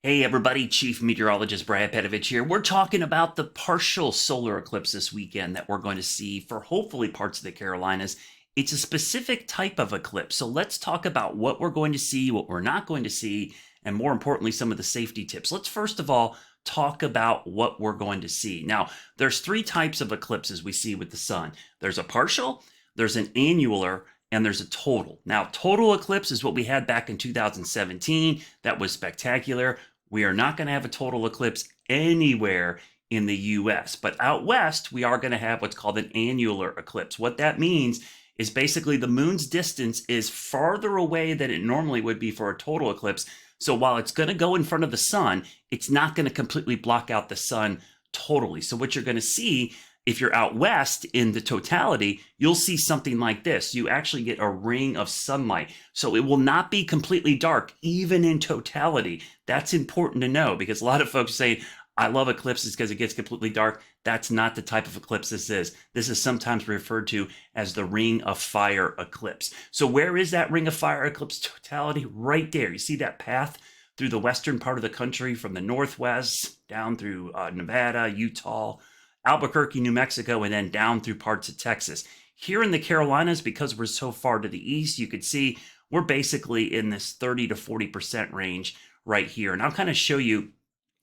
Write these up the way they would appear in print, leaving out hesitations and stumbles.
Hey everybody, Chief Meteorologist Brad Panovich here. We're talking about the partial solar eclipse this weekend that we're going to see for hopefully parts of the Carolinas. It's a specific type of eclipse, so let's talk about what we're going to see, what we're not going to see, and more importantly, some of the safety tips. Let's first of all talk about what we're going to see. Now, there's three types of eclipses we see with the sun. There's a partial, there's an annular, and there's a total. Now, total eclipse is what we had back in 2017. That was spectacular. We are not going to have a total eclipse anywhere in the US, but out west, we are going to have what's called an annular eclipse. What that means is basically the moon's distance is farther away than it normally would be for a total eclipse. So while it's going to go in front of the sun, it's not going to completely block out the sun totally. So what you're going to see, if you're out west in the totality, you'll see something like this. You actually get a ring of sunlight. So it will not be completely dark, even in totality. That's important to know because a lot of folks say, I love eclipses because it gets completely dark. That's not the type of eclipse this is. This is sometimes referred to as the ring of fire eclipse. So where is that ring of fire eclipse totality? Right there. You see that path through the western part of the country from the northwest down through Nevada, Utah, Albuquerque, New Mexico, and then down through parts of Texas. Here in the Carolinas, because we're so far to the east, you could see we're basically in this 30 to 40% range right here. And I'll kind of show you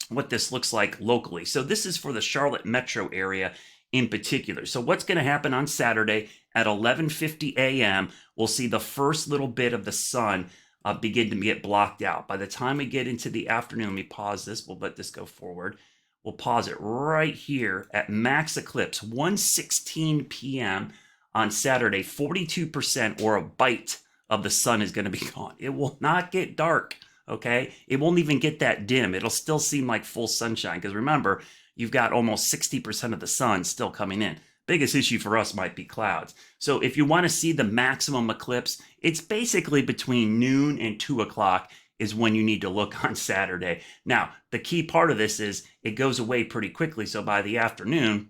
what this looks like locally. So this is for the Charlotte metro area in particular. So what's going to happen on Saturday at 11:50 a.m., we'll see the first little bit of the sun begin to get blocked out. By the time we get into the afternoon, let me pause this. We'll let this go forward. We'll pause it right here at max eclipse, 1:16 p.m. on Saturday. 42% or a bite of the sun is going to be gone. It will not get dark, okay? It won't even get that dim. It'll still seem like full sunshine because remember, you've got almost 60% of the sun still coming in. Biggest issue for us might be clouds. So if you want to see the maximum eclipse, it's basically between noon and 2 o'clock is when you need to look on Saturday. Now, the key part of this is it goes away pretty quickly. So by the afternoon,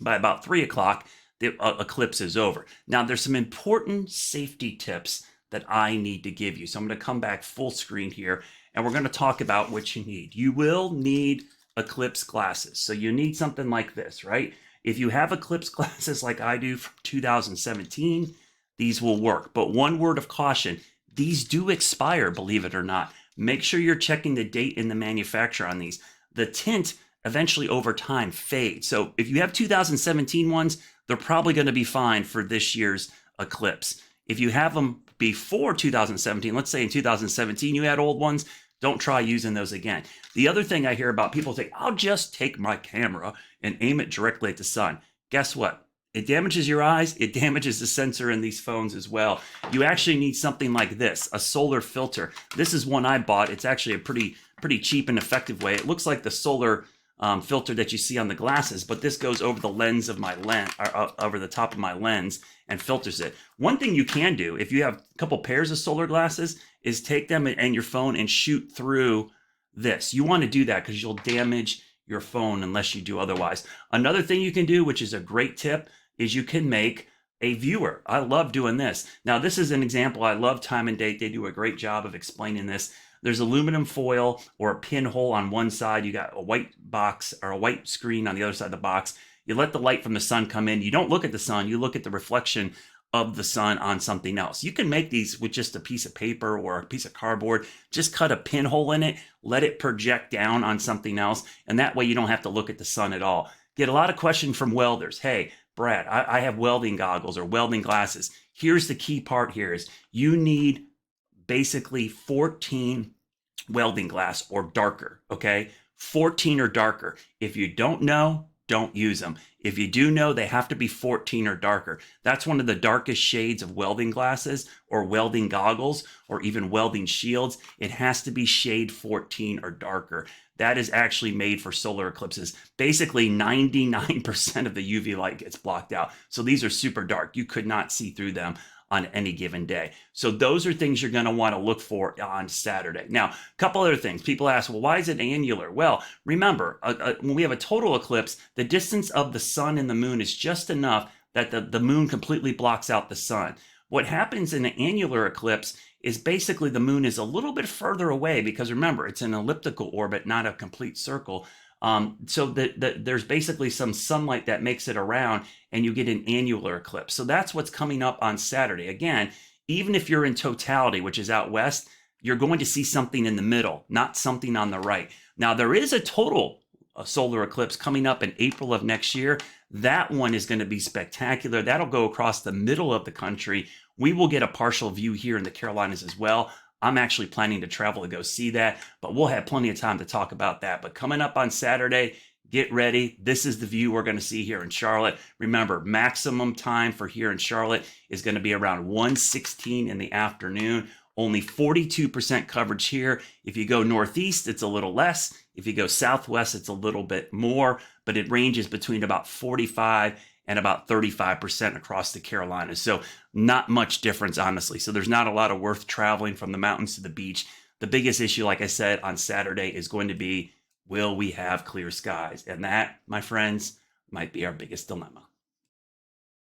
by about 3 o'clock, the eclipse is over. Now, there's some important safety tips that I need to give you. So I'm going to come back full screen here, and we're going to talk about what you need. You will need eclipse glasses. So you need something like this, right? If you have eclipse glasses like I do from 2017, these will work. But one word of caution, these do expire, believe it or not. Make sure you're checking the date and the manufacturer on these. The tint eventually over time fades. So if you have 2017 ones, they're probably going to be fine for this year's eclipse. If you have them before 2017, let's say in 2017 you had old ones, don't try using those again. The other thing I hear about people say, I'll just take my camera and aim it directly at the sun. Guess what? It damages your eyes. It damages the sensor in these phones as well. You actually need something like this, a solar filter. This is one I bought. It's actually a pretty cheap and effective way. It looks like the solar filter that you see on the glasses, but this goes over the lens of my lens, over the top of my lens and filters it. One thing you can do if you have a couple pairs of solar glasses is take them and your phone and shoot through this. You want to do that because you'll damage your phone unless you do otherwise. Another thing you can do, which is a great tip, is you can make a viewer. I love doing this. Now, this is an example. I love Time and Date. They do a great job of explaining this. There's aluminum foil or a pinhole on one side. You got a white box or a white screen on the other side of the box. You let the light from the sun come in. You don't look at the sun. You look at the reflection of the sun on something else. You can make these with just a piece of paper or a piece of cardboard. Just cut a pinhole in it, let it project down on something else, and that way you don't have to look at the sun at all. Get a lot of questions from welders. Hey, Brad, I have welding goggles or welding glasses. Here's the key part here is you need basically 14 welding glass or darker, okay? 14 or darker. If you don't know, don't use them. If you do know, they have to be 14 or darker. That's one of the darkest shades of welding glasses or welding goggles or even welding shields. It has to be shade 14 or darker. That is actually made for solar eclipses. Basically, 99% of the UV light gets blocked out. So these are super dark. You could not see through them on any given day. So those are things you're going to want to look for on Saturday. Now, a couple other things. People ask, well, why is it annular? Well, remember, when we have a total eclipse, the distance of the sun and the moon is just enough that the moon completely blocks out the sun. What happens in an annular eclipse is basically the moon is a little bit further away because remember, it's an elliptical orbit, not a complete circle. So there's basically some sunlight that makes it around and you get an annular eclipse. So that's what's coming up on Saturday. Again, even if you're in totality, which is out west, you're going to see something in the middle, not something on the right. Now, there is a total solar eclipse coming up in April of next year. That one is going to be spectacular. That'll go across the middle of the country. We will get a partial view here in the Carolinas as well. I'm actually planning to travel to go see that, but we'll have plenty of time to talk about that. But coming up on Saturday, get ready. This is the view we're going to see here in Charlotte. Remember, maximum time for here in Charlotte is going to be around 1:16 in the afternoon. Only 42% coverage here. If you go northeast, it's a little less. If you go southwest, it's a little bit more, but it ranges between about 45 and about 35% across the Carolinas. So not much difference, honestly. So there's not a lot of worth traveling from the mountains to the beach. The biggest issue, like I said, on Saturday is going to be, will we have clear skies? And that, my friends, might be our biggest dilemma.